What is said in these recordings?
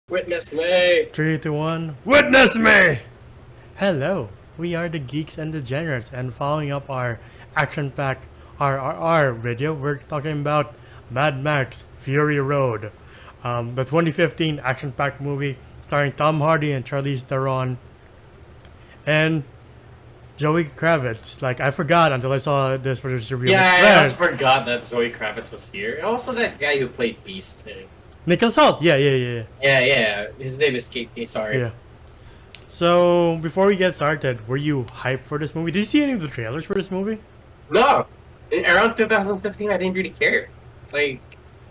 Witness me! 3, 2, 1. Witness me! Hello, we are the Geeks and Degenerates, and following up our action-packed RRR video, we're talking about Mad Max Fury Road, the 2015 action-packed movie starring Tom Hardy and Charlize Theron and Zoe Kravitz. Like, I forgot until I saw this for this review. Yeah, I Man, also forgot that Zoe Kravitz was here. Also, that guy who played Beast. Nicholas Hoult. Yeah. Yeah. His name escaped me, sorry. Yeah. So, before we get started, were you hyped for this movie? Did you see any of the trailers for this movie? No! Around 2015, I didn't really care. Like,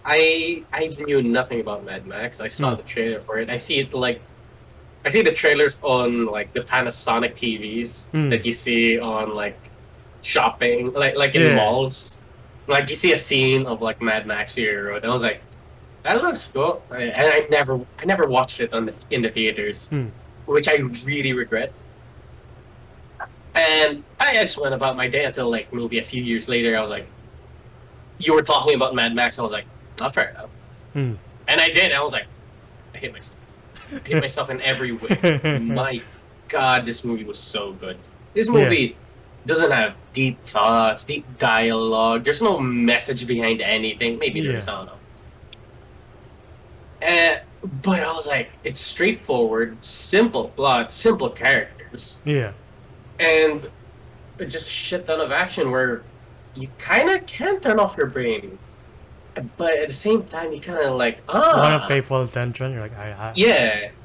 I knew nothing about Mad Max. I saw the trailer for it. I see the trailers on, like, the Panasonic TVs that you see on, like, shopping, like in malls. Like, you see a scene of, like, Mad Max Fury Road, and I was like, that looks cool. And I never watched it in the theaters, which I really regret. And I just went about my day until like maybe a few years later. I was like, you were talking about Mad Max. I was like, I'll try it out. And I did. I was like, I hit myself. I hit myself in every way. My God, this movie was so good. This movie doesn't have deep thoughts, deep dialogue. There's no message behind anything. Maybe there's, I don't know. But I was like, it's straightforward, simple plot, simple characters. Yeah. And just a shit ton of action where you kind of can't turn off your brain. But at the same time, you kind of like, want to pay full attention. You're like, I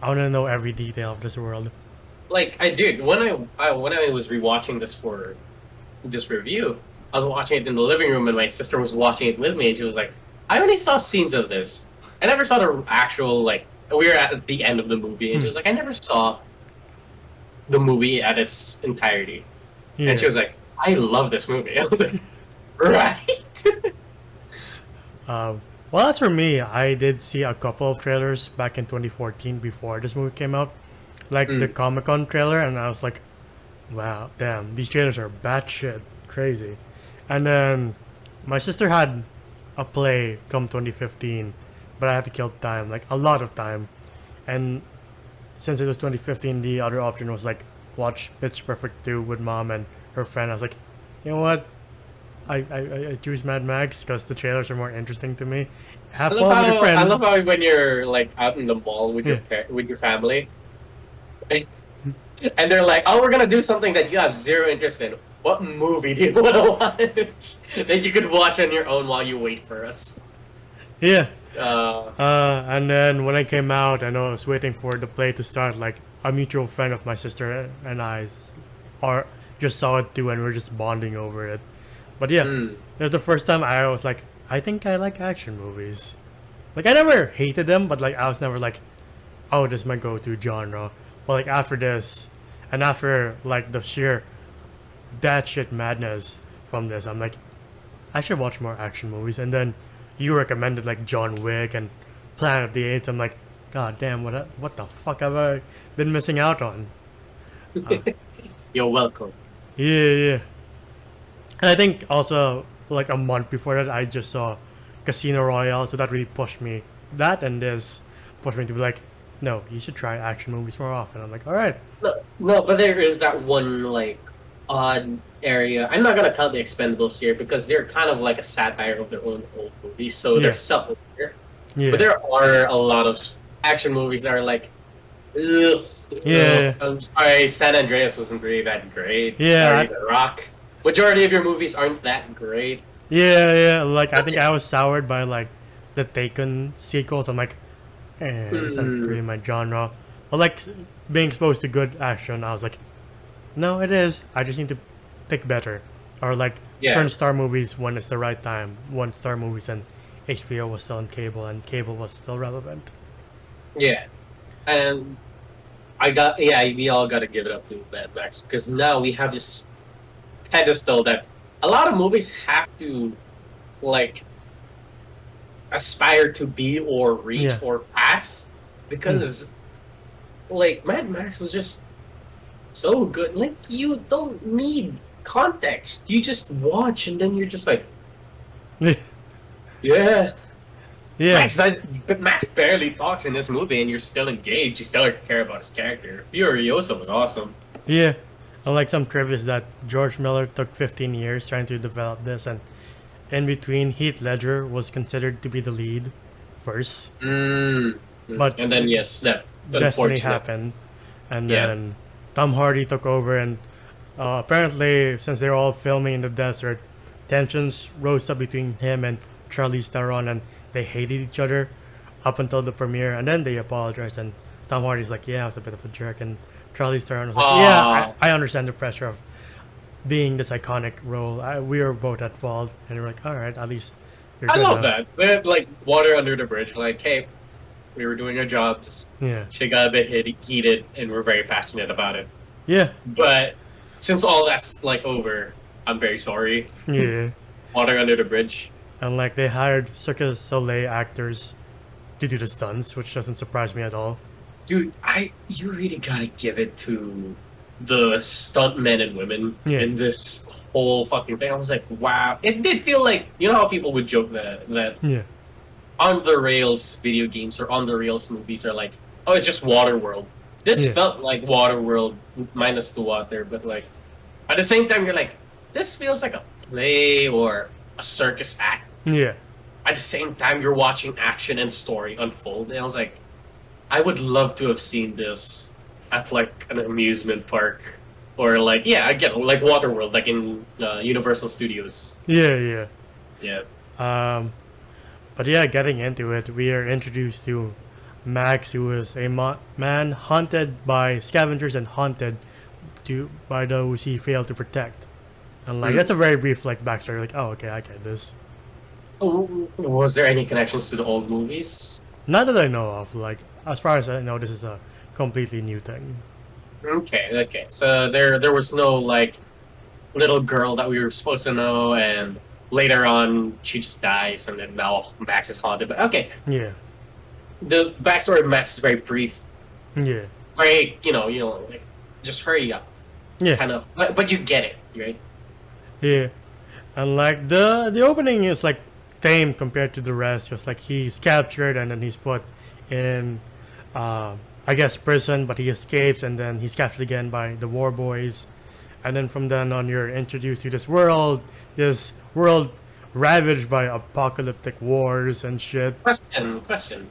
want to know every detail of this world. Like, I did. When I was rewatching this for this review, I was watching it in the living room and my sister was watching it with me and she was like, I only saw scenes of this. I never saw the actual, like, we were at the end of the movie, and she was like, I never saw the movie at its entirety. Yeah. And she was like, I love this movie. I was like, right? Well, as for me, I did see a couple of trailers back in 2014 before this movie came out. Like the Comic-Con trailer, and I was like, wow, damn, these trailers are batshit crazy. And then my sister had a play come 2015, but I had to kill time, like a lot of time. And since it was 2015, the other option was like watch Pitch Perfect 2 with mom and her friend. I was like, you know what? I choose Mad Max because the trailers are more interesting to me. Have fun with your friend. I love how when you're like out in the mall with your family, and they're like, "Oh, we're gonna do something that you have zero interest in. What movie do you want to watch that you could watch on your own while you wait for us?" Yeah. And then when I came out, I know I was waiting for the play to start. Like a mutual friend of my sister and I, just saw it too, and we are just bonding over it. But yeah, it was the first time I was like, I think I like action movies. Like I never hated them, but like I was never like, oh, this is my go-to genre. But like after this, and after like the sheer that shit madness from this, I'm like, I should watch more action movies. And then you recommended like John Wick and Planet of the Apes. I'm like, god damn, what the fuck have I been missing out on? You're welcome. Yeah. And I think also like a month before that, I just saw Casino Royale, so that really pushed me. That and this pushed me to be like, no, you should try action movies more often. I'm like, all right. No, but there is that one like odd area. I'm not gonna count the Expendables here because they're kind of like a satire of their own old movies, so they're self-aware. Yeah. But there are a lot of action movies that are like, ugh. Yeah. I'm sorry, San Andreas wasn't really that great. Yeah. Sorry, The Rock. Majority of your movies aren't that great. Yeah. Like I think I was soured by like the Taken sequels. I'm like, it's not really my genre. But like being exposed to good action, I was like, no, it is. I just need to pick better, or like turn star movies when it's the right time. 1-star movies and HBO was still on cable, and cable was still relevant. Yeah, and we all got to give it up to Mad Max because now we have this pedestal that a lot of movies have to like aspire to be or reach or pass because like Mad Max was just so good. Like you don't need context. You just watch and then you're just like, yeah. Yeah, But Max barely talks in this movie, and you're still engaged. You still care about his character. Furiosa was awesome. yeah. Unlike some trivia is that George Miller took 15 years trying to develop this, and in between, Heath Ledger was considered to be the lead first, Mm. but And then yes, that Destiny unfortunate. happened, and Yeah. then Tom Hardy took over, and apparently, since they were all filming in the desert, tensions rose up between him and Charlize Theron, and they hated each other up until the premiere, and then they apologized, and Tom Hardy's like, "Yeah, I was a bit of a jerk," and Charlize Theron was like, "Yeah, Oh, I understand the pressure of being this iconic role. We were both at fault," and we're like, "All right, at least you're I good love now." that. They had, like water under the bridge. Like, hey, we were doing our jobs. Yeah, She got a bit heated, and we're very passionate about it. yeah, But since all that's like over, I'm very sorry. yeah. Water under the bridge. And like they hired Cirque du Soleil actors to do the stunts, which doesn't surprise me at all. Dude, you really gotta give it to the stunt men and women Yeah. in this whole fucking thing. I was like, wow. It did feel like, you know how people would joke that Yeah, on the rails video games or on the rails movies are like, oh, it's just Waterworld. This Yeah. felt like Waterworld minus the water, but like at the same time you're like, this feels like a play or a circus act. yeah, At the same time you're watching action and story unfold. And I was like, I would love to have seen this at like an amusement park or like again like Waterworld, like in Universal Studios. yeah, yeah. Yeah. But yeah, getting into it, we are introduced to Max, who is a man haunted by scavengers and haunted by those he failed to protect. And like that's a very brief like backstory. Like, oh, okay, I get this. Was there any connections to the old movies? Not that I know of. Like, as far as I know, this is a completely new thing. Okay. So there was no like little girl that we were supposed to know, and later on she just dies, and then now Max is haunted. But okay, Yeah, the backstory of Max is very brief, yeah, very like just hurry up, yeah. kind of. But you get it, right? Yeah, and like the opening is like tame compared to the rest. Just like he's captured and then he's put in, I guess prison, but he escapes and then he's captured again by the war boys, and then from then on you're introduced to this world ravaged by apocalyptic wars and shit. Question.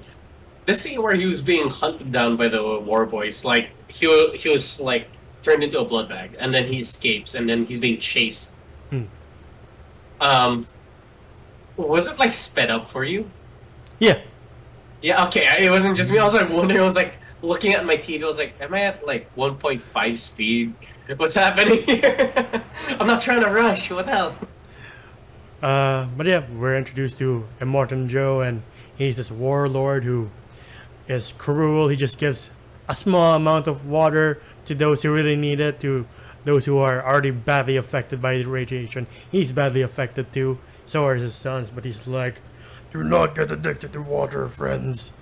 This scene where he was being hunted down by the war boys, like he was like turned into a blood bag, and then he escapes, and then he's being chased. Hmm. Was it like sped up for you? Yeah, Yeah, okay. It wasn't just me. I was like wondering. I was like looking at my TV. I was like, "Am I at like 1.5 speed? What's happening here?" I'm not trying to rush. What the hell? but yeah, we're introduced to Immortan Joe, and he's this warlord who is cruel. He just gives a small amount of water to those who really need it, to those who are already badly affected by the radiation. He's badly affected too. So are his sons, but he's like, "Do not get addicted to water, friends.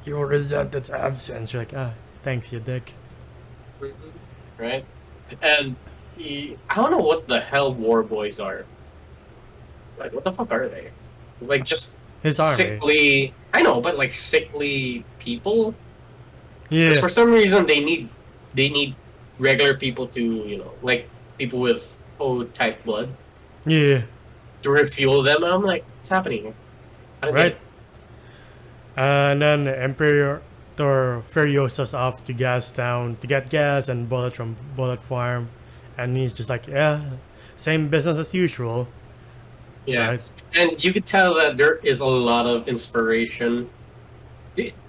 You will resent its absence." You're like, "Ah, thanks, you dick." Right? And I don't know what the hell war boys are. Like, what the fuck are they? Like, just His army. sickly. I know, but like sickly people. Because Yeah, for some reason they need regular people to like people with O type blood yeah, to refuel them. And I'm like, what's happening here? I don't get right. it. And then Emperor Furiosa's off to gas town to get gas and bullet from Bullet Farm, and he's just like, yeah, same business as usual. Yeah, Right? and you could tell that there is a lot of inspiration.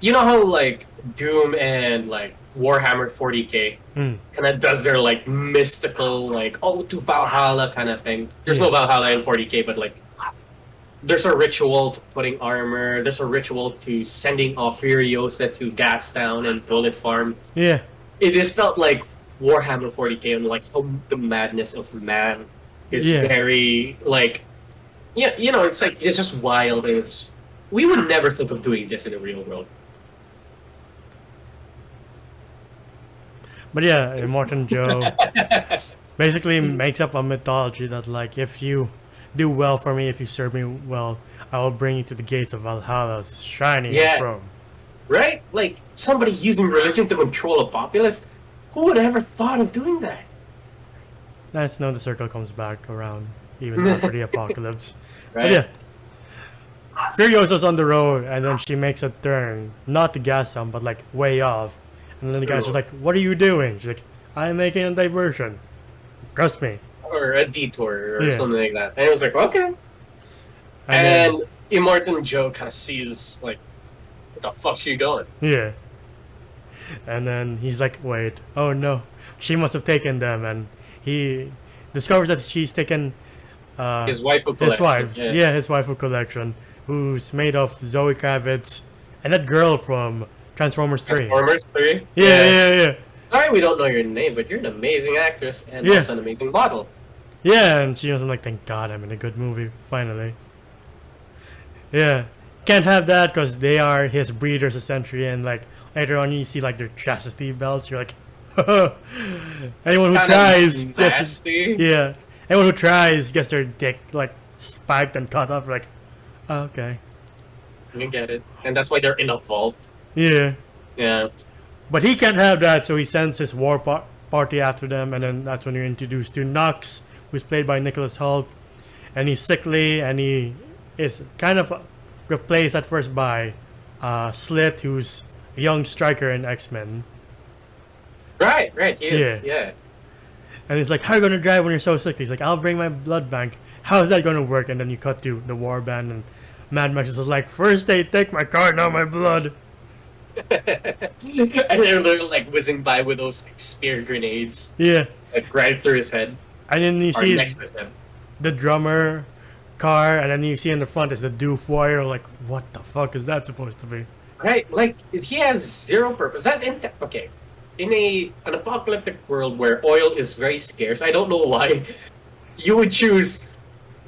You know how like Doom and like Warhammer 40K Hmm. kind of does their like mystical like to Valhalla kind of thing. There's no Valhalla in 40K, but like there's a ritual to putting armor. There's a ritual to sending off Furiosa to Gastown and Bullet Farm. Yeah, It just felt like Warhammer 40K and like how the madness of man is Yeah. very like it's like it's just wild, and we would never think of doing this in the real world. but yeah, Immortan Joe basically makes up a mythology that like if you do well for me if you serve me well. I will bring you to the gates of Valhalla's shining Yeah. throne. Right? Like, somebody using religion to control a populace? Who would have ever thought of doing that? Nice to know the circle comes back around even after the apocalypse. Right? But yeah. Furiosa's on the road, and then she makes a turn, not to gas some, but like way off. And then the guy's just like, "What are you doing?" She's like, "I'm making a diversion. Trust me." Or a detour or Yeah. something like that. And it was like, okay. And then Immortan Joe kind of sees, like, what the fuck's she doing? yeah. And then he's like, "Wait, oh no, she must have taken them," and he discovers that she's taken His wife of his collection. wife, Yeah. his wife of collection, who's made of Zoe Kravitz and that girl from Transformers 3. Transformers 3? Yeah. Sorry we don't know your name, but you're an amazing actress and Yeah. also an amazing model. Yeah, and she was like, "Thank God I'm in a good movie, finally." Yeah. Can't have that because they are his breeders essentially, and like later on you see like their chastity belts. You're like, anyone who Kinda tries gets nasty. yeah, anyone who tries gets their dick like spiked and cut off. Like, oh, okay, You get it. And that's why they're in a vault. yeah. Yeah. But he can't have that, so he sends his war party after them, and then that's when you're introduced to Nox, who's played by Nicholas Hoult, and he's sickly, and he is kind of replaced at first by Slit, who's a young striker in X-Men. Right, he is. Yeah. And he's like, "How are you gonna drive when you're so sick?" He's like, "I'll bring my blood bank." How is that gonna work? And then you cut to the war band, and Mad Max is like, "First they take my car, now my blood." And they're literally like whizzing by with those like, spear grenades, Yeah. like right through his head. And then you Or see next to his head. the drummer car, and then you see in the front is the Doof Warrior. Like, what the fuck is that supposed to be? Right, like he has zero purpose. Okay, in an apocalyptic world where oil is very scarce, I don't know why you would choose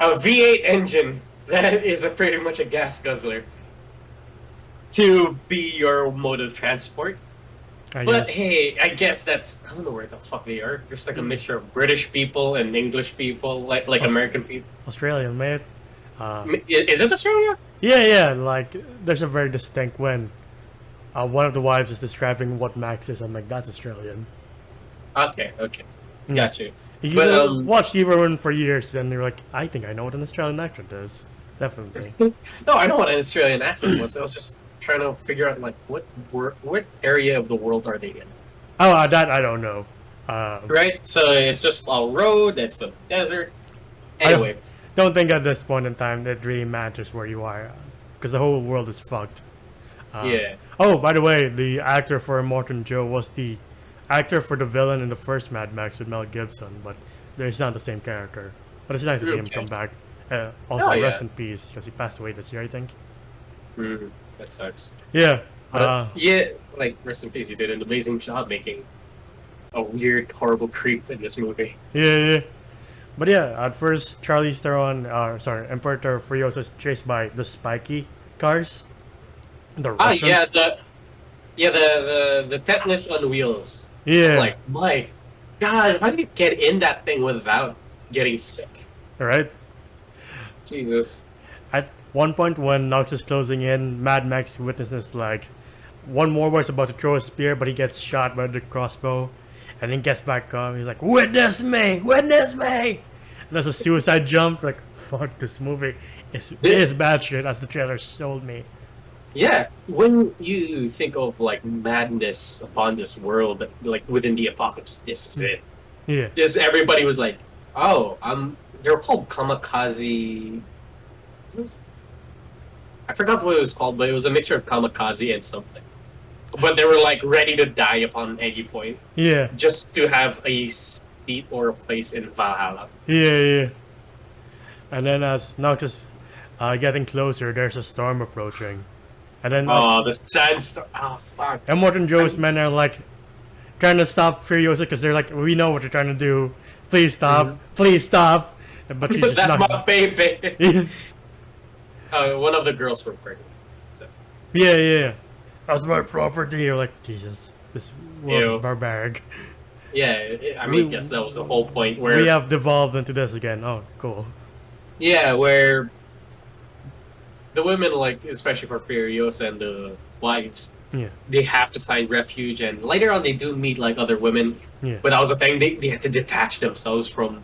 a V8 engine that is pretty much a gas guzzler to be your mode of transport. I But guess. hey, I guess that's I don't know where the fuck they are. Just like a mixture of British people and English people, like American people. Australian, mate. Is it Australia? Yeah, like, there's a very distinct when one of the wives is describing what Max is. I'm like, that's Australian. Okay, got you. You But, watched Everyone for years, and you're like, I think I know what an Australian accent is. Definitely. No, I know what an Australian accent was. I was just trying to figure out like what area of the world are they in? Oh, that I don't know. Right, so it's just a road. It's a desert. Anyway, Don't think at this point in time it really matters where you are, because the whole world is fucked. yeah. Oh, by the way, the actor for Immortan Joe was the actor for the villain in the first Mad Max with Mel Gibson, but it's not the same character. But it's nice to see him Okay. come back. Also, Oh, yeah. rest in peace, because he passed away this year, I think. That sucks. Yeah. But yeah, like rest in peace. You did an amazing job making a weird, horrible creep in this movie. Yeah. But yeah, at first, Charlize Theron, Emperor Furiosa is chased by the spiky cars. The Russians. The tetanus on wheels. Yeah. Like my God, how do you get in that thing without getting sick? Right? Jesus. At one point, when Nox is closing in, Mad Max witnesses like one more boy's about to throw a spear, but he gets shot by the crossbow, and then gets back up. He's like, "Witness me! Witness me!" And that's a suicide jump. Like, fuck, this movie is bad shit, as the trailer showed me. Yeah, when you think of like madness upon this world, like within the apocalypse, this is it. Yeah. This everybody was like, oh, they're called kamikaze. I forgot what it was called, but it was a mixture of kamikaze and something. But they were like ready to die upon any point, Yeah. just to have a seat or a place in Valhalla. Yeah. And then as Nox is getting closer, there's a storm approaching. And then Oh, the sandstorm! Oh, fuck! Immortan Joe's men are like trying to stop Furiosa because they're like, "We know what you're trying to do. Please stop. Please stop." But she just That's knocks- my baby. yeah. One of the girls were pregnant. So. Yeah. That's my property. You're like, Jesus, this world is Ew. barbaric. Yeah, I mean, I guess that was the whole point where We have devolved into this again. Oh, cool. Yeah, where the women, like, especially for Furiosa and the wives, Yeah, they have to find refuge, and later on they do meet like other women. yeah, But that was the thing; they had to detach themselves from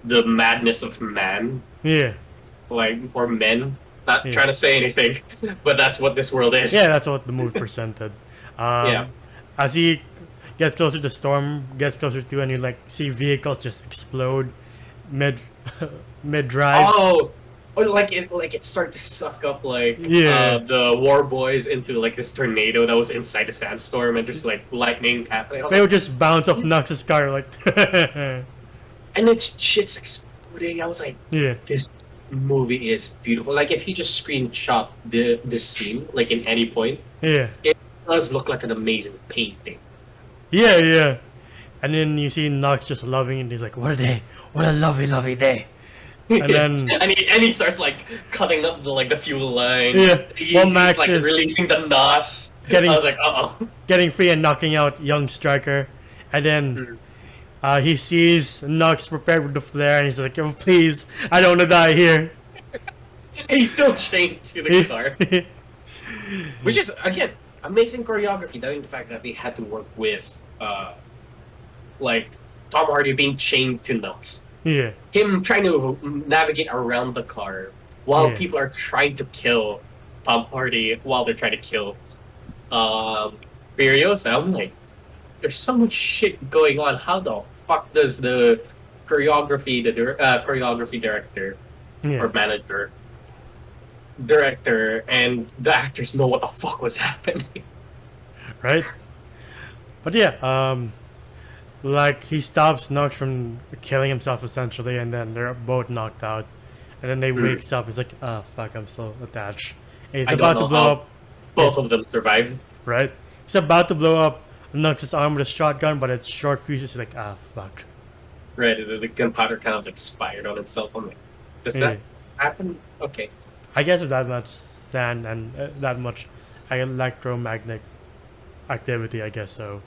the madness of man, yeah, like or men. Not yeah. trying to say anything, but that's what this world is. Yeah, that's what the movie presented. Yeah. As he gets closer, the storm gets closer to, and you like see vehicles just explode mid mid drive. Oh, or like it started to suck up like Yeah, the war boys into like this tornado that was inside the sandstorm and just like lightning happening. I was they would like, just bounce off Nox's car like. and it's shit's exploding. I was like, Yeah, this movie is beautiful. Like if you just screenshot this scene, like in any point, yeah, it does look like an amazing painting. yeah, yeah. And then you see Nox just loving it. And he's like, "What a day! What a lovely, lovely day!" And then And he starts like cutting up the fuel line. yeah, while He's Max like is releasing the NOS. getting I was like, uh getting free and knocking out young Striker, and then oh. he sees Nox prepared with the flare, and he's like, "Oh, please, I don't want to die here." He's still chained to the car. Which is, again, amazing choreography, knowing the fact that they had to work with, like, Tom Hardy being chained to Nux. Yeah, Him trying to navigate around the car while yeah, people are trying to kill Tom Hardy while they're trying to kill Furiosa. I'm like, there's so much shit going on. How the fuck does the choreography director yeah, or manager director and the actors know what the fuck was happening? right. But yeah, like he stops Nox from killing himself essentially, and then they're both knocked out, and then they wakes up. He's like, "Ah, fuck, I'm still attached." And he's I don't about to know blow how up. both of them survived. Right? He's about to blow up Nux's arm with a shotgun, but it's short fuses. He's like, "Ah, fuck." Right, the gunpowder kind of expired on itself. I'm like, does Yeah. that happen? Okay. I guess with that much sand and that much electromagnetic activity, I guess so.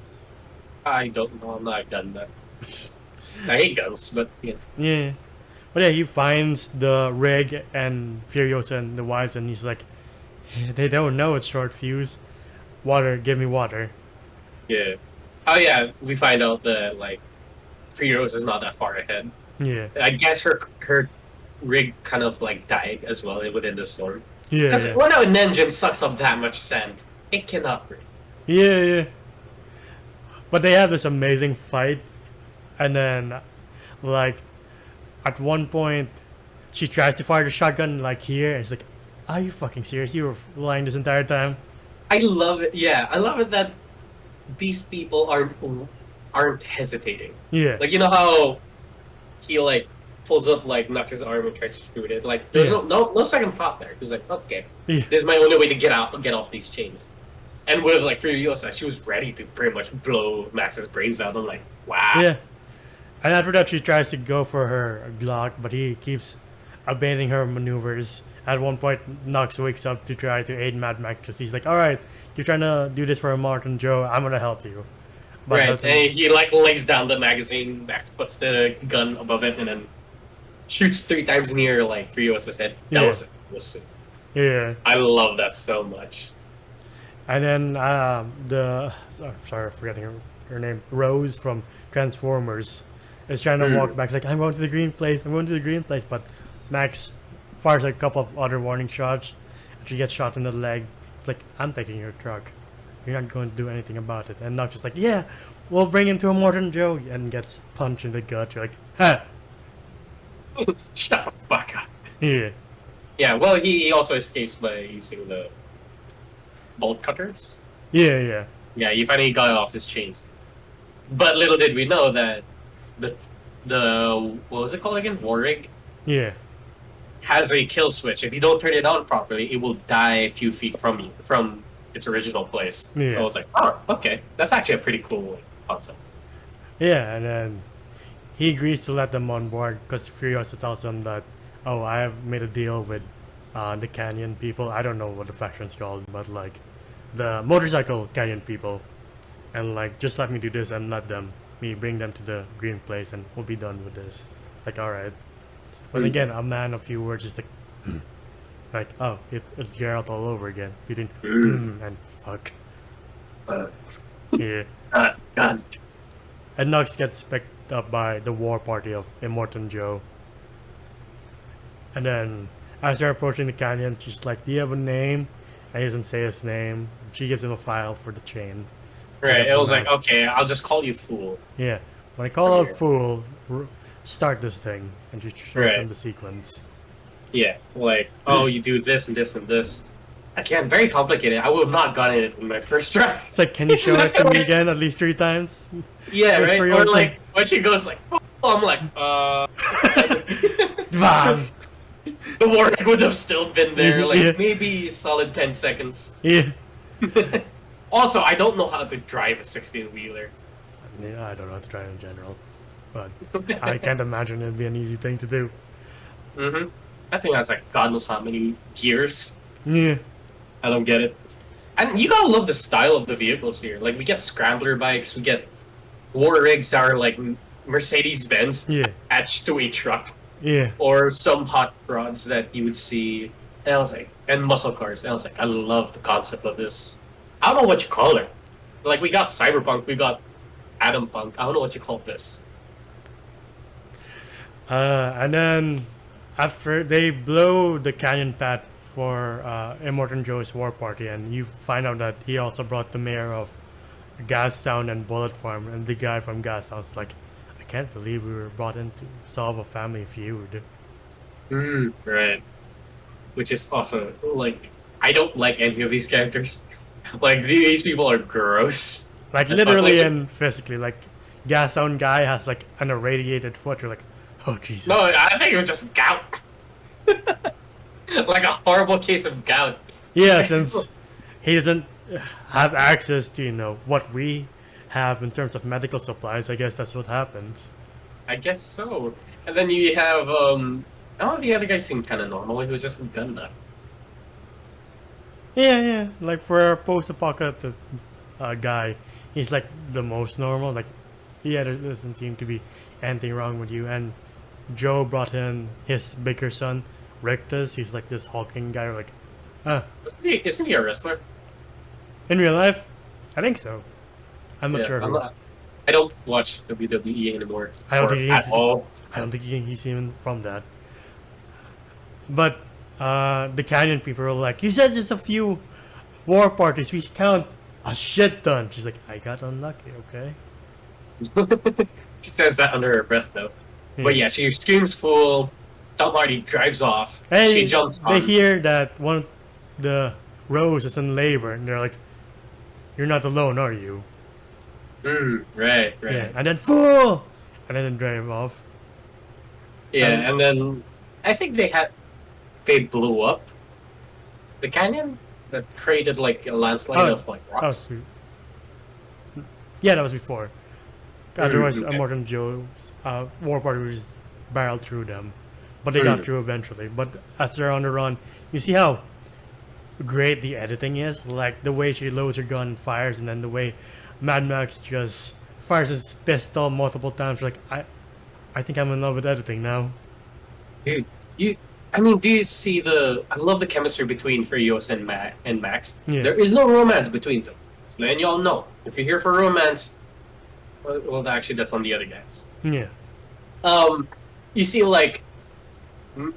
I don't know. I'm not a gun nut. I hate guns, but yeah. Yeah. But yeah, he finds the rig and Furiosa and the wives, and he's like, they don't know it's short fuse. Water, give me water. Yeah. Oh yeah, we find out that like Furiosa is not that far ahead. Yeah. I guess her rig kind of like died as well within the storm. Yeah, Because yeah. when an engine sucks up that much sand, it cannot breathe. Yeah, yeah. But they have this amazing fight, and then, like, at one point, she tries to fire the shotgun, like, here, and it's like, are you fucking serious? You were lying this entire time? I love it. Yeah, I love it that these people aren't hesitating. Yeah. Like you know how he like pulls up like Nux's arm and tries to shoot it. Like there's Yeah. no second thought there. He was like, okay, Yeah. this is my only way to get off these chains. And with like Furiosa, she was ready to pretty much blow Max's brains out. I'm like, wow. Yeah. And after that, she tries to go for her Glock, but he keeps abandoning her maneuvers. At one point, Nox wakes up to try to aid Mad Max because he's like, alright, you're trying to do this for Martin Joe, I'm gonna help you. But Right, that's- and he like lays down the magazine, Max puts the gun above it, and then shoots 3 times near like Furiosa's head. That Yeah. was yeah. I love that so much. And then sorry, I'm forgetting her name, Rose from Transformers, is trying to walk back. She's like, I'm going to the green place. I'm going to the green place. But Max fires a couple of other warning shots, and she gets shot in the leg. It's like, I'm taking your truck. You're not going to do anything about it. And Nox is like, yeah, we'll bring him to a Morton Joe, and gets punched in the gut. You're like, ha, Shut the fuck up. yeah, Yeah, well, he also escapes by using the bolt cutters. yeah, yeah, Yeah, he finally got off his chains. But little did we know that the what was it called again? War rig yeah, has a kill switch. If you don't turn it on properly, it will die a few feet from you, from its original place. Yeah. So I was like, oh, okay, that's actually a pretty cool concept. yeah. And then he agrees to let them on board because Furiosa tells them that, oh, I have made a deal with the Canyon people. I don't know what the faction's called, but like the motorcycle Canyon people, and like just let me do this and let me bring them to the green place, and we'll be done with this. Like, all right. But again, a man of few words is like, oh, it's Geralt all over again. Between and fuck. Uh, Yeah. God. And Nux gets picked up by the war party of Immortan Joe. And then, as they're approaching the canyon, she's like, do you have a name? And he doesn't say his name. She gives him a file for the chain. Right, it was like, okay, I'll just call you fool. Yeah. When I call out fool, start this thing. And she shows him the sequence. Yeah, like, oh, you do this and this and this. Again, very complicated. I would have not gotten it in my first try. It's like, can you show it to me again at least 3 times? Yeah, right? Or like, when she goes like, I'm like, Bam! The warning would have still been there, like, maybe solid 10 seconds. Yeah. Also, I don't know how to drive a 16-wheeler. Yeah, I don't know how to drive in general. But I can't imagine it'd be an easy thing to do. Mm-hmm. That thing has, like, God knows how many gears. Yeah. I don't get it. And you gotta love the style of the vehicles here. Like, we get scrambler bikes, we get war rigs that are, like, Mercedes-Benz attached to a truck. Yeah. Or some hot rods that you would see. And I was like, and muscle cars. And I was like, I love the concept of this. I don't know what you call it. Like, we got Cyberpunk, we got Atom Punk. I don't know what you call this. And then, after they blow the canyon path for Immortan Joe's war party, and you find out that he also brought the mayor of Gastown and Bullet Farm, and the guy from Gastown's like, I can't believe we were brought in to solve a family feud. Right. Which is awesome. Like, I don't like any of these characters. Like, these people are gross. Like, literally and physically. Like, Gastown guy has, like, an irradiated foot. You're like, oh, Jesus. No, I think it was just gout. Like a horrible case of gout. Yeah, since he doesn't have access to, you know, what we have in terms of medical supplies, I guess that's what happens. I guess so. And then you have, the other guy seemed kind of normal. He was just a gun nut. Yeah. Like, for a post-apocalyptic guy, he's, like, the most normal. Like, there doesn't seem to be anything wrong with you. And Joe brought in his bigger son, Rictus. He's, like, this hulking guy. Like, Isn't he a wrestler? In real life? I think so. I'm not sure. I don't watch WWE anymore. I don't think at all. I don't think he's even from that. But the Canyon people are like, you said just a few war parties. We count a shit ton. She's like, I got unlucky, okay? She says that under her breath, though. Yeah. But yeah, she screams fool. Tom Hardy drives off. And she jumps on. They hear that one of the Rose is in labor, and they're like, you're not alone, are you? Right. Yeah, and then fool! And then they drive off. Yeah, and then I think they blew up the canyon that created like a landslide of like rocks. Yeah, that was before. Otherwise, Immortan Joe's war party was just barreled through them. But they got through eventually. But as they're on the run, you see how great the editing is? Like, the way she loads her gun and fires, and then the way Mad Max just fires his pistol multiple times. Like, I think I'm in love with editing now. Dude, do you see I love the chemistry between Furios and Max. Yeah. There is no romance between them. So then y'all know. If you're here for romance, well, actually, that's on the other guys. Yeah. You see, like,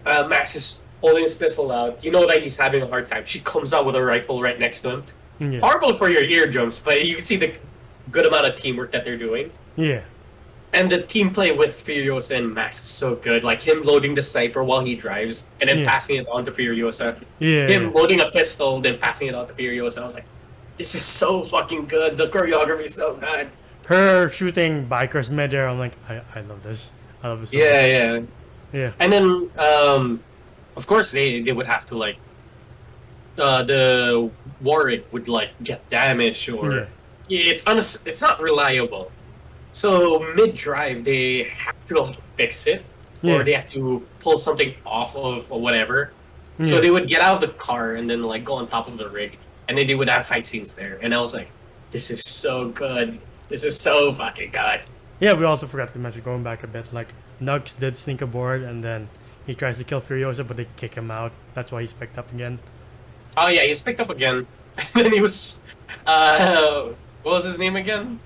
Max is holding his pistol out. You know that he's having a hard time. She comes out with a rifle right next to him. Yeah. Horrible for your eardrums, but you can see the good amount of teamwork that they're doing. Yeah. And the team play with Furiosa and Max was so good. Like, him loading the sniper while he drives, and then passing it on to Furiosa. Yeah. Him loading a pistol, then passing it on to Furiosa. I was like, this is so fucking good. The choreography is so good. Her shooting bikers midair, I'm like, I love this. I love this so much. Yeah. And then, of course, they would have to, like, the Warwick would, like, get damaged, or it's not reliable. So mid-drive, they have to fix it, or they have to pull something off of or whatever. So they would get out of the car and then like go on top of the rig, and then they would have fight scenes there. And I was like, this is so good. This is so fucking good. Yeah, we also forgot to mention, going back a bit, like, Nux did sneak aboard, and then He tries to kill Furiosa, but they kick him out. That's why he's picked up again. Oh yeah, he's picked up again. And then he was, what was his name again?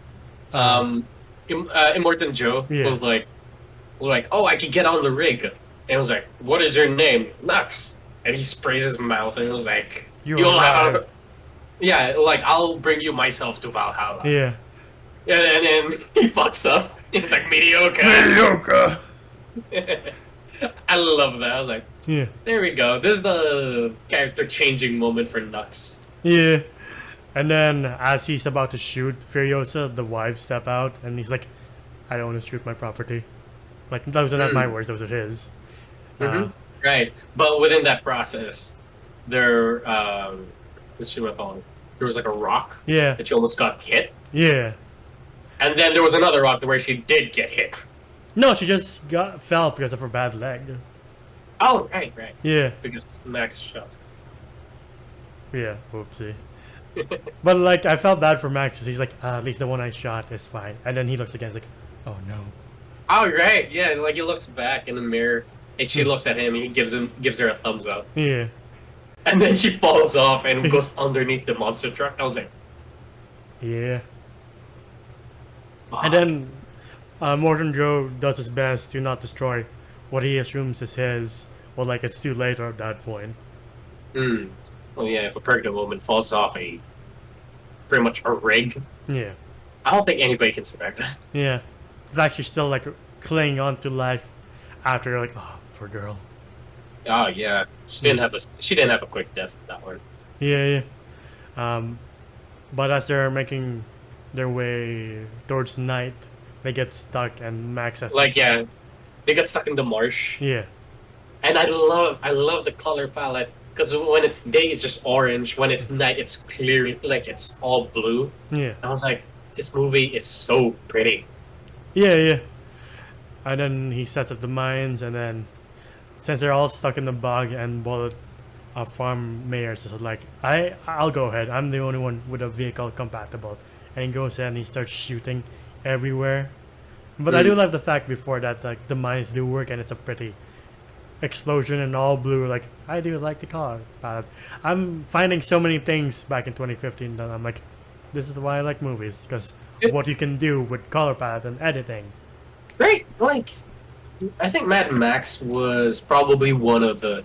Uh, Immortan Joe Yeah. was like, oh, I can get on the rig. And it was like, what is your name? Nux. And he sprays his mouth, and it was like, You're you'll alive. have, yeah, like I'll bring you myself to Valhalla. Yeah. And then he fucks up. He's like mediocre. Mediocre. I love that. I was like, Yeah. there we go. This is the character changing moment for Nux. Yeah. And then as he's about to shoot Furiosa, the wives step out, and he's like, I don't want to shoot my property. Like, those are not my words, those are his. Right. But within that process, there, what should I call it? There was like a rock Yeah. that she almost got hit. Yeah. And then there was another rock where she did get hit. No, she just fell because of her bad leg. Oh, right. Yeah. Because Max shot. Yeah. Whoopsie. But, like, I felt bad for Max because he's like, at least the one I shot is fine. And then he looks again, he's like, oh no. Oh, right. Yeah, like he looks back in the mirror and she looks at him and he gives her a thumbs up. Yeah. And then she falls off and goes underneath the monster truck. I was like, Yeah. fuck. And then Morton Joe does his best to not destroy what he assumes is his. Well, like, it's too late at that point. Well, yeah, if a pregnant woman falls off pretty much a rig, Yeah. I don't think anybody can survive that. Yeah. In fact, she's still, like, clinging on to life after, like, oh, poor girl. Oh yeah, she didn't have a quick death that one. Yeah. But as they're making their way towards night, they get stuck, and Max has Like yeah, they got stuck in the marsh, Yeah. and I love the color palette because when it's day it's just orange, when it's night it's clear, like it's all blue. Yeah. I was like, this movie is so pretty. Yeah. And then he sets up the mines, and then since they're all stuck in the bog, and Bullet farm mayor says like, I'll go ahead. I'm the only one with a vehicle compatible, and he goes ahead and he starts shooting everywhere. But I do love the fact before that, like, the mines do work and it's a pretty explosion and all blue. Like, I do like the color palette. I'm finding so many things back in 2015 that I'm like, this is why I like movies, because what you can do with color palette and editing. Right, like I think Mad Max was probably one of the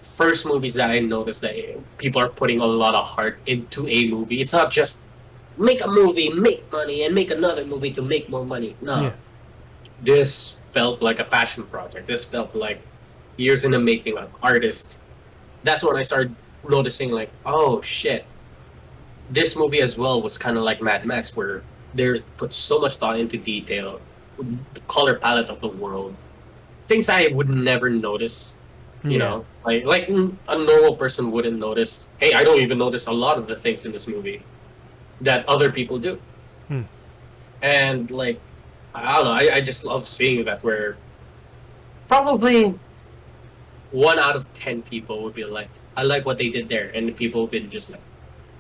first movies that I noticed that people are putting a lot of heart into a movie. It's not just make a movie, make money, and make another movie to make more money. No. Yeah. This felt like a passion project. This felt like years in the making of artist. That's when I started noticing, like, oh shit. This movie as well was kind of like Mad Max, where there's put so much thought into detail, the color palette of the world, things I would never notice. You know, like a normal person wouldn't notice. Hey, I don't even notice a lot of the things in this movie that other people do. And like, I don't know, I just love seeing that, where probably 1 out of 10 people would be like, I like what they did there, and the people have been just like,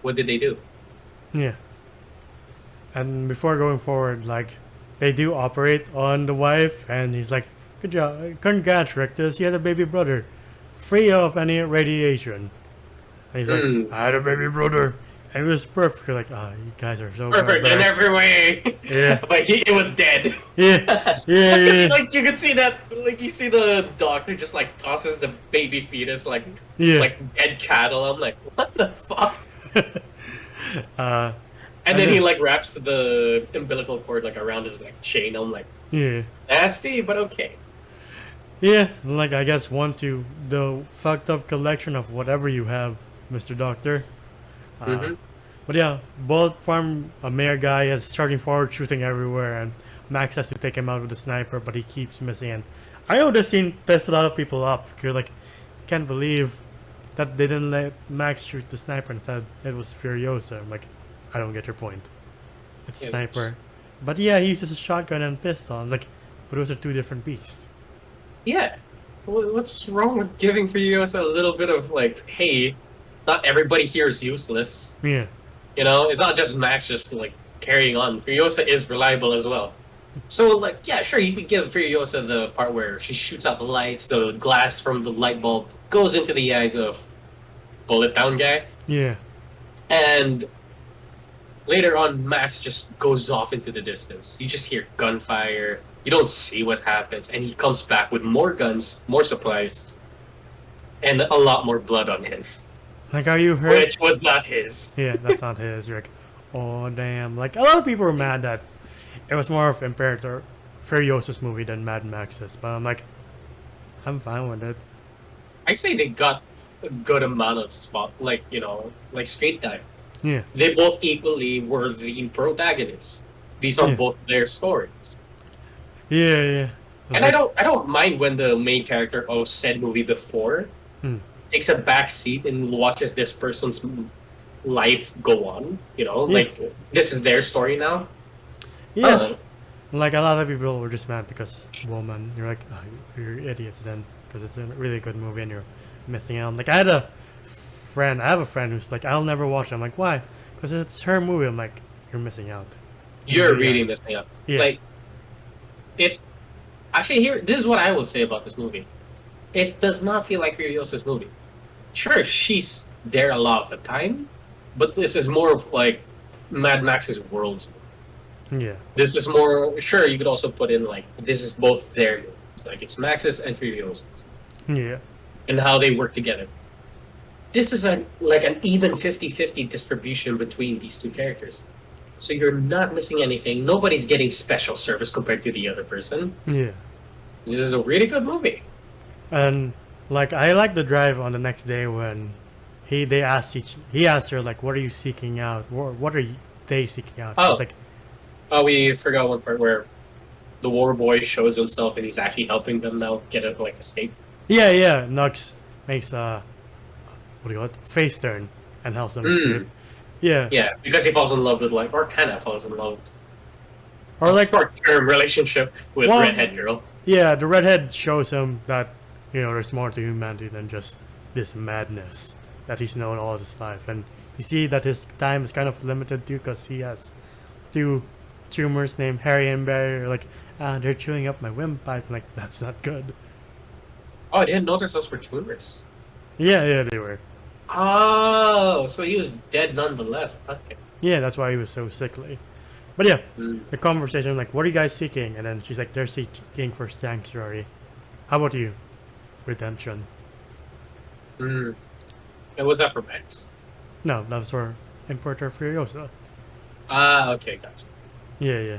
what did they do? Yeah. And before going forward, like, they do operate on the wife, and he's like, good job, congrats, Rictus, you had a baby brother, free of any radiation. And he's like, I had a baby brother, and it was perfect. You're like, oh, you guys are so Perfect in every way. Yeah. But it was dead. Yeah. Like, you could see that, like, you see the doctor just, like, tosses the baby fetus, like dead cattle. I'm like, what the fuck? And then he, like, wraps the umbilical cord, like, around his, like, chain. I'm like, nasty, but okay. Yeah, like, I guess to the fucked up collection of whatever you have, Mr. Doctor. But yeah, Bullet Farm, a mayor guy, is charging forward, shooting everywhere, and Max has to take him out with a sniper, but he keeps missing. And I know this scene pissed a lot of people off. You're like, can't believe that they didn't let Max shoot the sniper, instead it was Furiosa. I'm like, I don't get your point. It's sniper. But yeah, he uses a shotgun and pistol. I'm like, but those are two different beasts. Yeah. What's wrong with giving Furiosa a little bit of, like, hey, not everybody here is useless. Yeah. You know, it's not just Max just, like, carrying on. Furiosa is reliable as well. So, like, yeah, sure, you could give Furiosa the part where she shoots out the lights, the glass from the light bulb goes into the eyes of Bullet Down guy, Yeah. and later on, Max just goes off into the distance. You just hear gunfire. You don't see what happens, and he comes back with more guns, more supplies, and a lot more blood on him, Like, are you hurt? which was not his. Yeah, that's not his. You're like, oh damn. Like a lot of people were mad that it was more of Imperator Furiosa's movie than Mad Max's, but I'm like, I'm fine with it. I say they got a good amount of spot, like, like screen time. Yeah, They both equally were the protagonists. These are yeah, both their stories. yeah, yeah. And I Like, don't mind when the main character of said movie before hmm, takes a back seat and watches this person's life go on. yeah, Like this is their story now. yeah. Uh, Like a lot of people were just mad because woman. You're like, oh, you're idiots then, because it's a really good movie and you're missing out. Like I have a friend who's like, I'll never watch it. I'm like, why? Because it's her movie. I'm like, you're missing out. you're Yeah, really missing out. yeah, Like it. Actually, here this is what I will say about this movie. It does not feel like Furiosa's movie. Sure, she's there a lot of the time, but this is more of like Mad Max's world's. yeah, This is more. Sure, you could also put in like this is both their movies. Like it's Max's and Furiosa's, yeah, and how they work together. This is like an even 50-50 distribution between these two characters. So you're not missing anything. Nobody's getting special service compared to the other person. yeah. This is a really good movie. And like I like the drive on the next day when he asked her like, what are you seeking out? What are they seeking out? She's Oh, like, we forgot one part where the war boy shows himself and he's actually helping them now get it like escape. yeah, yeah. Nux makes what do you call it? Face turn and helps them escape. Yeah, Yeah, because he falls in love with like, or kind of falls in love. or like, Short-term relationship with well, redhead girl. yeah, the redhead shows him that there's more to humanity than just this madness that he's known all his life, and you see that his time is kind of limited too because he has two tumors named Harry and Barry. Like, they're chewing up my windpipe. I'm like, that's not good. Oh, I didn't notice those were tumors. Yeah, yeah, they were. Oh, so he was dead nonetheless. Okay. Yeah, that's why he was so sickly. But yeah, Mm. the conversation like, what are you guys seeking? And then she's like, they're seeking for sanctuary. How about you? Redemption. Mm. And was that for Max? No, that was for Importer Furiosa. Ah, okay, gotcha. Yeah, yeah.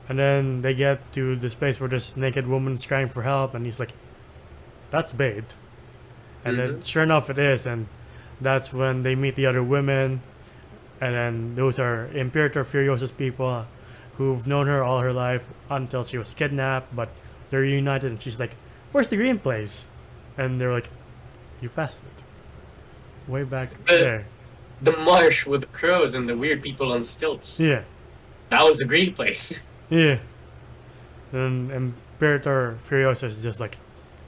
And then they get to this place where this naked woman's crying for help, and he's like, that's bait. And then sure enough it is, and that's when they meet the other women, and then those are Imperator Furiosa's people who've known her all her life until she was kidnapped, but they're reunited, and she's like, where's the green place? And they're like, you passed it. Way back there. The marsh with the crows and the weird people on stilts. Yeah, That was the green place. yeah. And Imperator Furiosa is just like,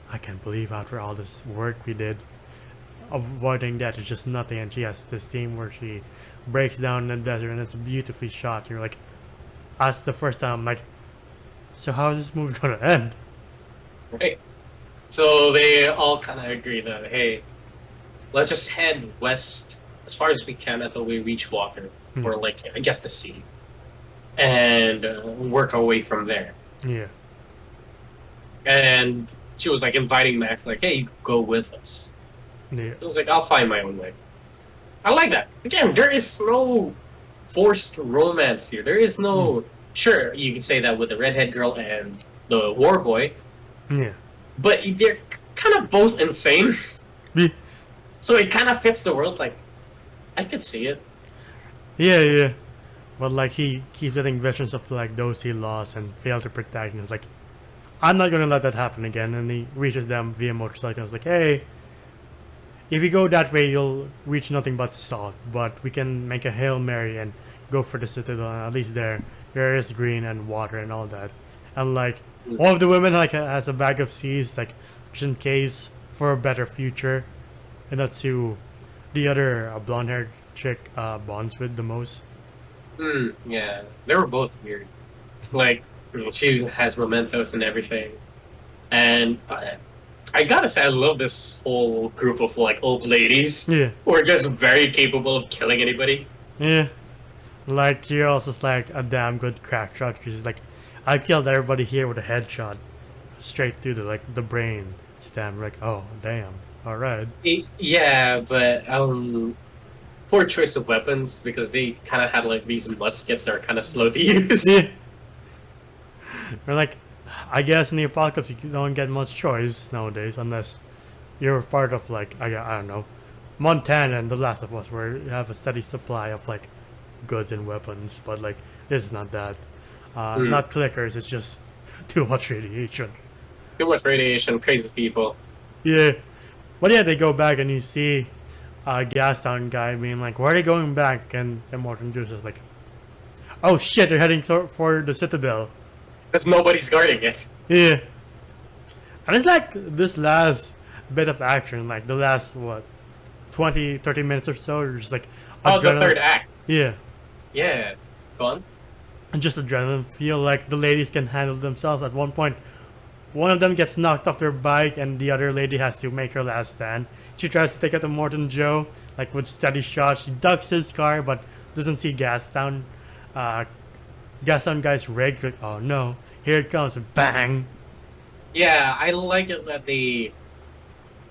I can't believe after all this work we did, avoiding that is just nothing. And she has this scene where she breaks down in the desert and it's beautifully shot. You're like, that's the first time I'm like, so how is this movie gonna end? Right. So they all kind of agree that, hey, let's just head west as far as we can until we reach water, or like, I guess the sea, and work our way from there. Yeah, And she was like inviting Max, like, hey, you could go with us. yeah, It was like, I'll find my own way. I like that. Again, there is no forced romance here. There is no. Sure, you could say that with the redhead girl and the war boy, yeah, but they're kind of both insane. yeah, So it kind of fits the world. Like, I could see it. yeah, yeah. But like he keeps getting visions of like those he lost and failed to protect, and it's like, I'm not gonna let that happen again. And he reaches them via motorcycle. It's like, hey, if you go that way, you'll reach nothing but salt. But we can make a Hail Mary and go for the Citadel. And at least there is green and water and all that. And like one of the women like has a bag of seeds, like just in case for a better future. And that's who the other blonde-haired chick bonds with the most. Yeah, they were both weird. Like She has mementos and everything. And I gotta say, I love this whole group of like old ladies Yeah. who are just very capable of killing anybody. Yeah. Like, she also is like a damn good crack shot. She's like, I killed everybody here with a headshot. Straight to the, like, the brain stem. Like, oh, damn. Alright. Yeah, but poor choice of weapons because they kind of had like these muskets that are kind of slow to use. Yeah. We're like, I guess in the apocalypse you don't get much choice nowadays unless you're part of like I don't know, Montana and The Last of Us, where you have a steady supply of like goods and weapons. But like this is not that. Not clickers. It's just too much radiation. Too much radiation, crazy people. Yeah, but yeah, they go back and you see a gas town guy being like, "Where are they going back?" And Morton Juice is like, "Oh shit, they're heading for the Citadel." Because nobody's guarding it. Yeah. And it's like this last bit of action, like the last, what, 20, 30 minutes or so, you're just like... Oh, the third act. Yeah. Yeah. Go on. And just adrenaline feel like the ladies can handle themselves. At one point, one of them gets knocked off their bike and the other lady has to make her last stand. She tries to take out the Morton Joe, like with steady shots. She ducks his car, but doesn't see Gastown. Gastown guy's rig, like, oh no, here it comes, bang. Yeah, I like it that they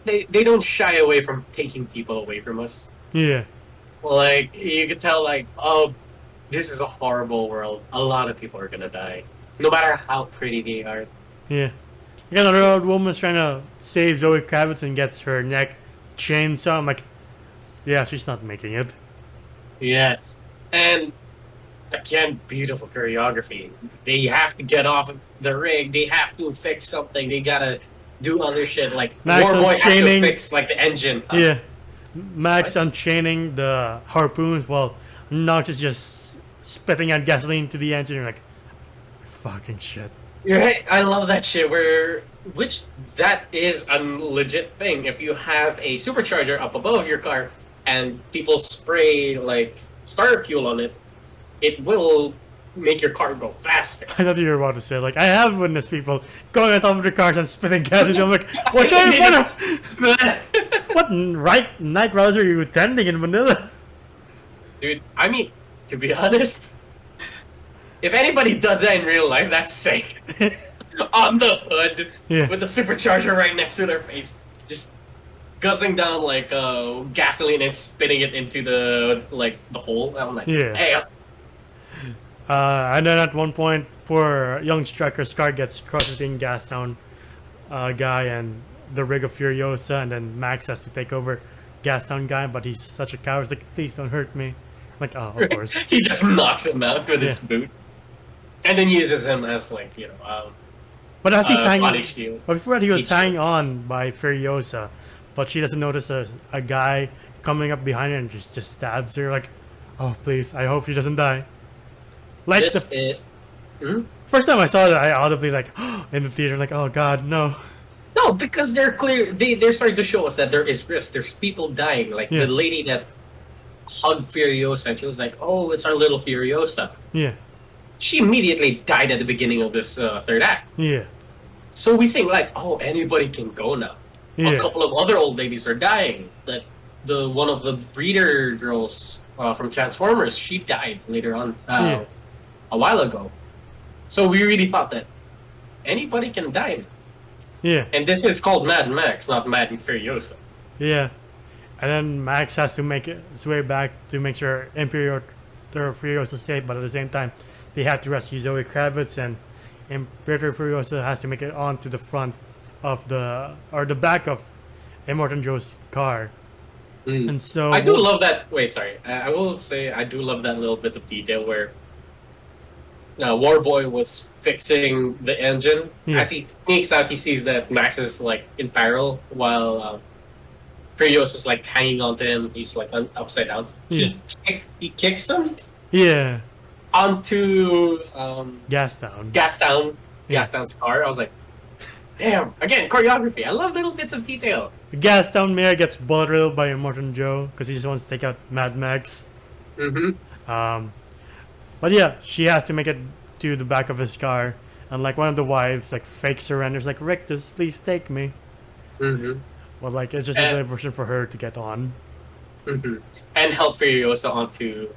don't shy away from taking people away from us. Yeah. Like, you could tell, like, oh, this is a horrible world. A lot of people are gonna die. No matter how pretty they are. Yeah. Again, another old woman's trying to save Zoe Kravitz and gets her neck chainsaw. I'm like, yeah, she's not making it. Yeah. And, again, beautiful choreography. They have to get off the rig. They have to fix something. They gotta do other shit. Like, Max Warboy has to unchaining- fix, like, the engine. Yeah. Max unchaining the harpoons while Nox is just spitting out gasoline to the engine. You're like, fucking shit. You're right. I love that shit. Which that is a legit thing. If you have a supercharger up above your car and people spray like starter fuel on it, it will make your car go faster. I thought you were about to say, like, I have witnessed people going on top of their cars and spitting gasoline. I'm like, what what night rides are you attending in Manila? Dude, I mean, to be honest, if anybody does that in real life, that's sick. On the hood, Yeah. with the supercharger right next to their face, just guzzling down like gasoline and spitting it into the hole. I'm like, Yeah. hey, And then at one point, poor young Stryker's car gets crushed within Gastown guy and the rig of Furiosa, and then Max has to take over Gastown guy, but he's such a coward. He's like, please don't hurt me. I'm like, oh, of course. he just knocks him out with his Yeah. boot, and then uses him as like But as he's body hanging, shield. but before that, he was Heat hanging on by Furiosa, but she doesn't notice a guy coming up behind her and just stabs her. Like, oh, please, I hope she doesn't die. Like first time I saw that, I audibly like in the theater, like, oh god, no. No, because they're clear. They're starting to show us that there is risk. There's people dying. Like Yeah. the lady that hugged Furiosa, and she was like, "Oh, it's our little Furiosa." Yeah, She immediately died at the beginning of this third act. yeah, So we think like, "Oh, anybody can go now." yeah, A couple of other old ladies are dying. That the one of the breeder girls from Transformers, she died later on Yeah. a while ago. So we really thought that anybody can die. yeah, And this is called Mad Max, not Mad and Furiosa. yeah. And then Max has to make his way back to make sure Imperator Furiosa is safe, but at the same time, they have to rescue Zoe Kravitz, and Imperator Furiosa has to make it onto the front of the back of Immortan Joe's car. Mm. And so I do love that. Wait, sorry. I will say I do love that little bit of detail where Warboy was fixing the engine. Yeah. As he sneaks out, he sees that Max is like in peril while Furious is like hanging onto him. He's like upside down. Yeah. He kicks him yeah, onto Gastown. Gastown. Yeah. Gastown's car. I was like, damn! Again, choreography. I love little bits of detail. Gastown Mayor gets bullet riddled by Immortan Joe because he just wants to take out Mad Max. Mm-hmm. But yeah, she has to make it to the back of his car, And like one of the wives like fake surrenders, like Rictus, please take me. Mm-hmm. Well, like it's just a diversion for her to get on. Mm-hmm. And help Furiosa onto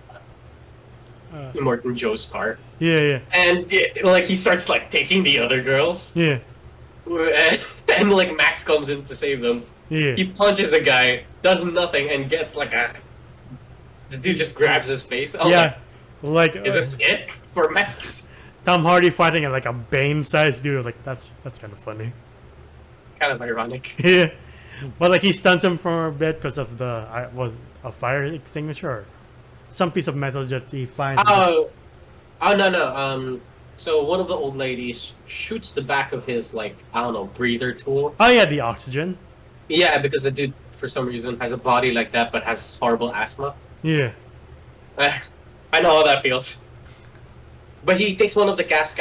Immortan Joe's car. Yeah, yeah. And like he starts like taking the other girls. Yeah. And like Max comes in to save them. Yeah. He punches a guy, does nothing, and gets like a. The dude just grabs his face. I was like is this it for Max? Tom Hardy fighting at like a Bane-sized dude. Like that's kind of funny. Kind of ironic. Yeah, but like he stuns him for a bit because of the was a fire extinguisher, or some piece of metal that he finds. Oh no. So one of the old ladies shoots the back of his like I don't know breather tool. Oh yeah, the oxygen. Yeah, because the dude for some reason has a body like that but has horrible asthma. Yeah. I know how that feels. But he takes one of the gas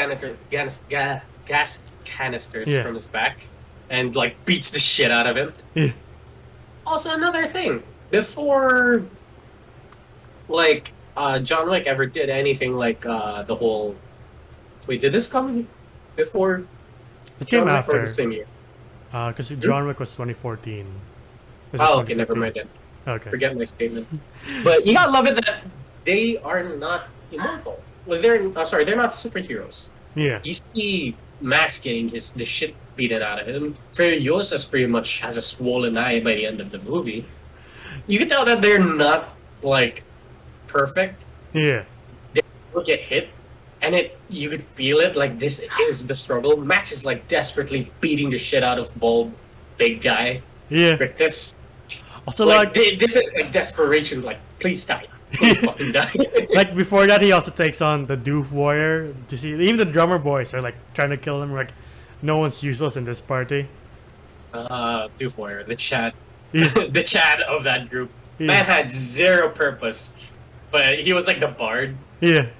canisters from his back and like beats the shit out of him. Yeah. Also, another thing, before like John Wick ever did anything like the whole. Wait, did this come before? It came John Wick after. or the same year? Because John Wick was 2014. Oh, okay, never mind then. Okay. Forget my statement. But you gotta love it that they are not immortal. Well, they're not superheroes. Yeah. You see Max getting the shit beaten out of him. Furiosa's pretty much has a swollen eye by the end of the movie. You can tell that they're not like perfect. Yeah. They will get hit, and you could feel it. Like this is the struggle. Max is like desperately beating the shit out of bald, big guy. Yeah. Like this. Also, this is like desperation. Like, please die. Please fucking die. Like before that, he also takes on the Doof Warrior. To see, even the drummer boys are like trying to kill him. Like, no one's useless in this party. Doof Warrior, the Chad, Yeah. the Chad of that group. Yeah. Man had zero purpose, but he was like the bard. Yeah.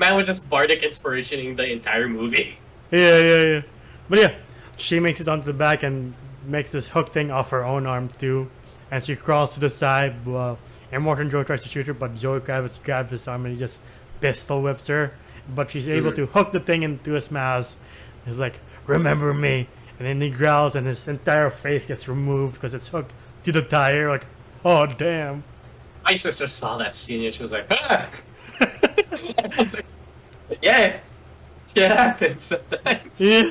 Man was just bardic inspiration in the entire movie. Yeah. But yeah, she makes it onto the back and makes this hook thing off her own arm too, and she crawls to the side. Immortan Joe tries to shoot her, but Zoe Kravitz grabs his arm and he just pistol whips her. But she's able to hook the thing into his mouth. He's like, "Remember me," and then he growls, and his entire face gets removed because it's hooked to the tire. Like, oh damn! My sister saw that scene and she was like, ah! I was like, yeah, shit happens sometimes. Yeah.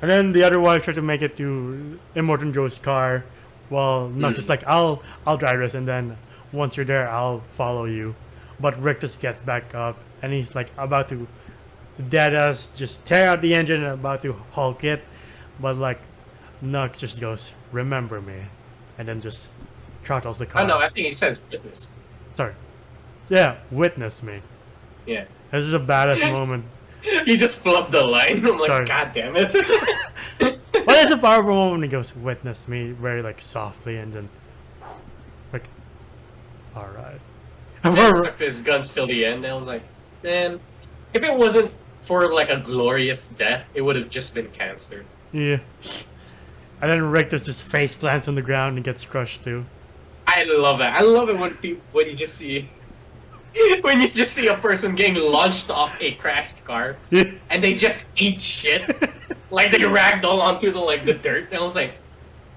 And then the other wife tried to make it to Immortan Joe's car. Well, not just like I'll drive this, and then once you're there, I'll follow you. But Rick just gets back up, and he's like about to dead us, just tear out the engine and about to Hulk it. But like Nux just goes, "Remember me," and then just throttles the car. Oh no, I think he says witness. Sorry. Yeah, witness me. Yeah. This is a badass moment. He just flubbed the line. I'm like, Sorry. God damn it. But it's a powerful moment when he goes, "Witness me," very like softly, and then like, all right. And he stuck to his guns till the end. I was like, man, if it wasn't for like a glorious death, it would have just been cancer. Yeah. And then Richter just face plants on the ground and gets crushed too. I love it. I love it when you just see when you just see a person getting launched off a crashed car Yeah. and they just eat shit. Like they ragdoll onto the dirt. And I was like,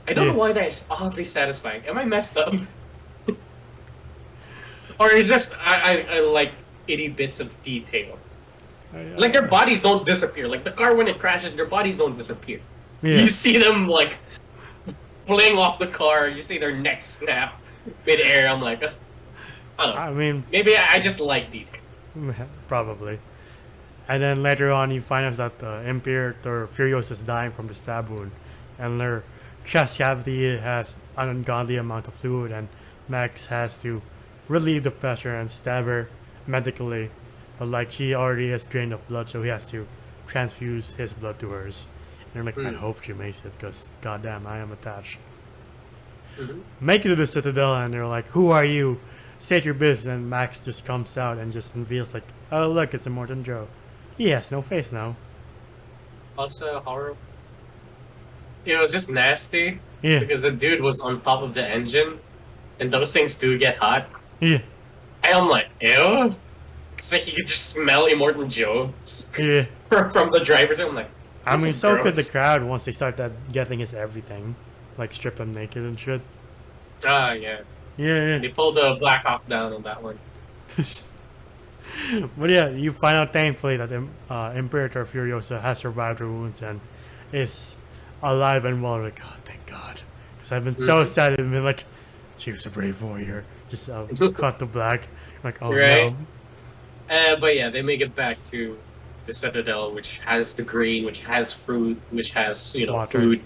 I don't know why that is oddly satisfying. Am I messed up? Or it's just I like itty bits of detail. Like their bodies don't disappear. Like the car when it crashes, their bodies don't disappear. Yeah. You see them like fling off the car. You see their necks snap mid-air. I'm like, I don't know. I mean, Maybe I just like detail. probably. And then later on, you find out that Imperator Furious is dying from the stab wound, and their chest cavity has an ungodly amount of fluid, and Max has to relieve the pressure and stab her medically, but like she already has drained of blood, so he has to transfuse his blood to hers. And I'm like, I hope she makes it, because goddamn, I am attached. Make it to the Citadel, and they're like, "Who are you? State your business." And Max just comes out and just unveils like, "Oh look, it's Immortan Joe. He has no face now." Also, horror. It was just nasty. Yeah. Because the dude was on top of the engine, and those things do get hot. Yeah. And I'm like, ew. It's like you could just smell Immortan Joe Yeah. from the driver's seat. I'm like, I this mean, is so could the gross. crowd once they start that getting his everything, like strip him naked and shit. Ah, yeah. Yeah, They pulled the Black Hawk down on that one. yeah. But yeah, you find out thankfully that Imperator Furiosa has survived her wounds and is alive and well. Like, oh, thank God, because I've been so Mm-hmm. sad and been like, she was a brave warrior. Just cut to black. Like, oh Right? no. But yeah, they make it back to the Citadel, which has the green, which has fruit, which has, Water. food,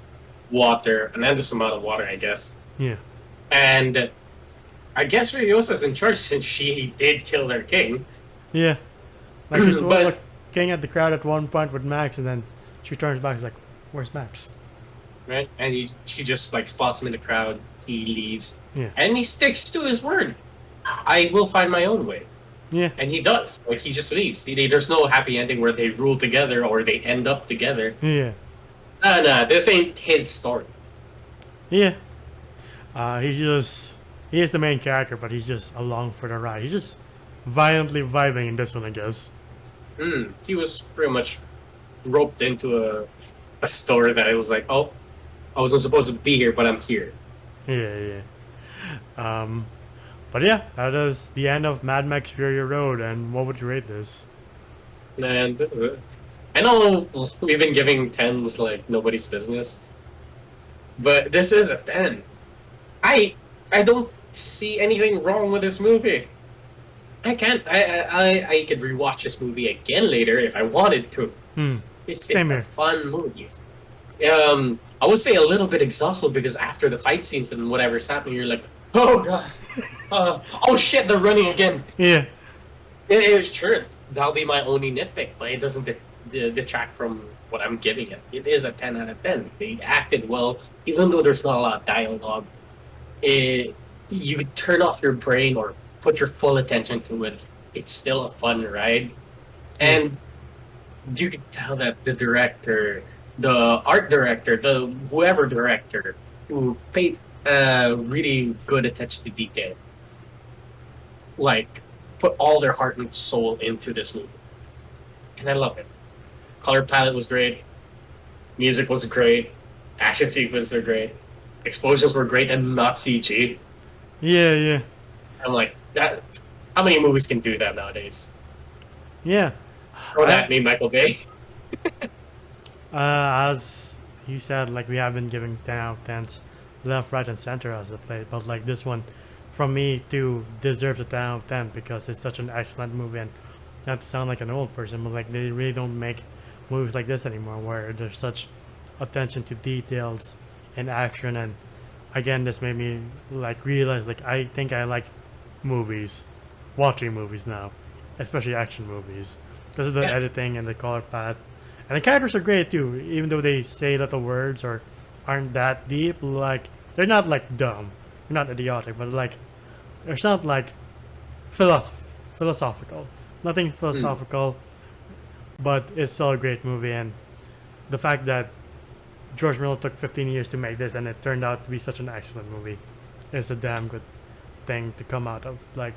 water, an endless amount of water, I guess. Yeah. And I guess Ryosa's in charge since she did kill their king. Yeah. Like she's But looking at the crowd at one point with Max, and then she turns back. She's like, "Where's Max?" right, and she just like spots him in the crowd. He leaves, Yeah. and he sticks to his word. I will find my own way, Yeah. and he does. Like he just leaves. There's no happy ending where they rule together or they end up together. Yeah. Nah, this ain't his story. Yeah. He is the main character, but he's just along for the ride. He's just violently vibing in this one, I guess. He was pretty much roped into a story that I was like, oh, I wasn't supposed to be here, but I'm here. Yeah, yeah. But yeah, that is the end of Mad Max Fury Road. And what would you rate this? Man, this is it. I know we've been giving tens like nobody's business, but this is a 10. I don't see anything wrong with this movie. I can't. I could rewatch this movie again later if I wanted to. Hmm. It's Same a here. fun movie. I would say a little bit exhausted because after the fight scenes and whatever's happening, you're like, oh god, oh shit, they're running again. Yeah. It is true. That'll be my only nitpick, but it doesn't detract from what I'm giving it. It is a 10 out of 10. They acted well, even though there's not a lot of dialogue. You could turn off your brain or put your full attention to it. It's still a fun ride, and you could tell that the director, the art director, the whoever director, who paid really good attention to detail, like put all their heart and soul into this movie, and I love it. Color palette was great, music was great, action sequences were great, explosions were great and not CG. Yeah, yeah. I'm like that. How many movies can do that nowadays? Yeah. Throw that at me, Michael Bay. As you said, like we have been giving 10 out of 10s left, right, and center as of late, but like this one, from me too, deserves a 10 out of 10 because it's such an excellent movie. And not to sound like an old person, but like they really don't make movies like this anymore, where there's such attention to details and action. And again, this made me like realize like I think I like movies, watching movies now, especially action movies, because of the Yeah. editing and the color palette. And the characters are great too, even though they say little words or aren't that deep. Like they're not like dumb, they're not idiotic, but like they're not like philosophical. Nothing philosophical, but it's still a great movie. And the fact that George Miller took 15 years to make this and it turned out to be such an excellent movie is a damn good thing to come out of. Like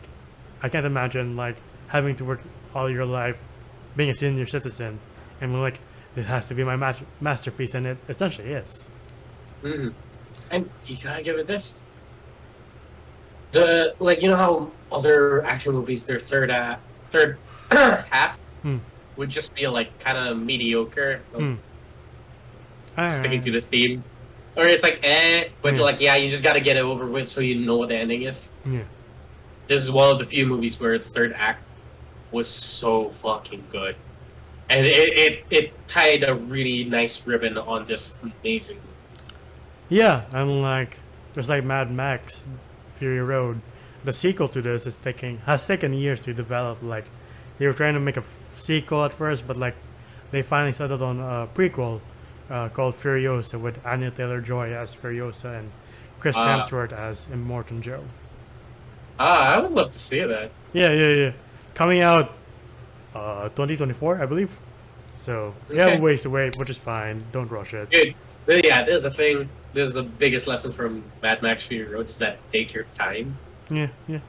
I can't imagine like having to work all your life being a senior citizen and we're like, this has to be my masterpiece, and it essentially is. Mm. And you gotta give it this. The like you know how other action movies their third half Hmm. would just be like kind of mediocre, Hmm. sticking to the theme, or it's like but Yeah. like yeah, you just gotta get it over with so you know what the ending is. Yeah. This is one of the few movies where the third act was so fucking good, and it tied a really nice ribbon on this amazing movie. Yeah, and like there's like Mad Max, Fury Road. The sequel to this has taken years to develop. Like they were trying to make a sequel at first, but like they finally settled on a prequel called Furiosa with Anya Taylor-Joy as Furiosa and Chris Ah. Hemsworth as Immortan Joe. I would love to see that. Yeah, yeah, yeah. Coming out 2024, I believe. So we have Okay. a ways to wait, which is fine. Don't rush it. Dude, but yeah, there's a thing. There's the biggest lesson from Mad Max Fury Road is that take your time. Yeah, yeah.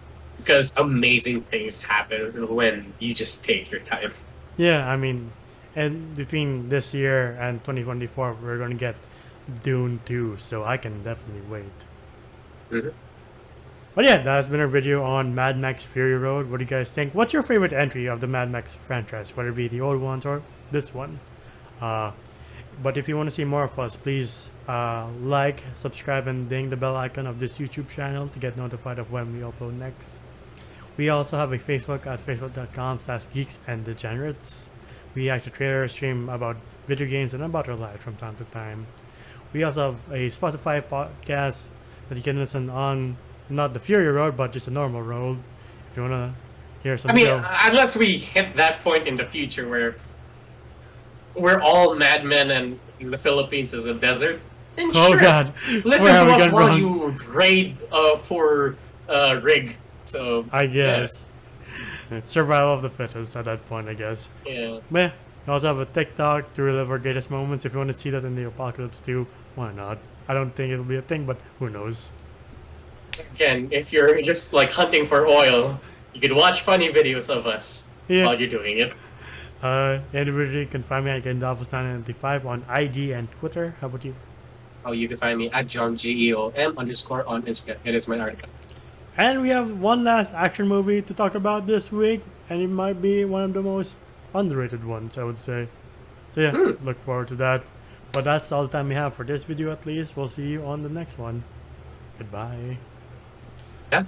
because amazing things happen when you just take your time. Yeah, I mean, and between this year and 2024, we're gonna get Dune 2, so I can definitely wait. Mhm. But yeah, that has been our video on Mad Max Fury Road. What do you guys think? What's your favorite entry of the Mad Max franchise, whether it be the old ones or this one? But if you want to see more of us, please like, subscribe, and ding the bell icon of this YouTube channel to get notified of when we upload next. We also have a Facebook at facebook.com/geeksanddegenerates. We actually trailer stream about video games and about our lives from time to time. We also have a Spotify podcast that you can listen on, not the Fury Road, but just a normal road. If you want to hear some I mean, show. unless we hit that point in the future where we're all madmen and the Philippines is a desert, then Oh sure, god. listen Where have to we us gone while wrong? you raid poor Rig. So I guess. Survival of the fittest at that point, I guess. yeah. But yeah, we also have a TikTok to relive our greatest moments. If you want to see that in the apocalypse too, why not? I don't think it'll be a thing, but who knows? Again, if you're just like hunting for oil, you can watch funny videos of us Yeah. while you're doing it. Individually, you can find me at Gandalfus995 on IG and Twitter. How about you? Oh, you can find me at JohnGeom_on Instagram. It is my article. And we have one last action movie to talk about this week, and it might be one of the most underrated ones, I would say. So yeah, look forward to that. But that's all the time we have for this video at least. We'll see you on the next one. Goodbye. Yeah.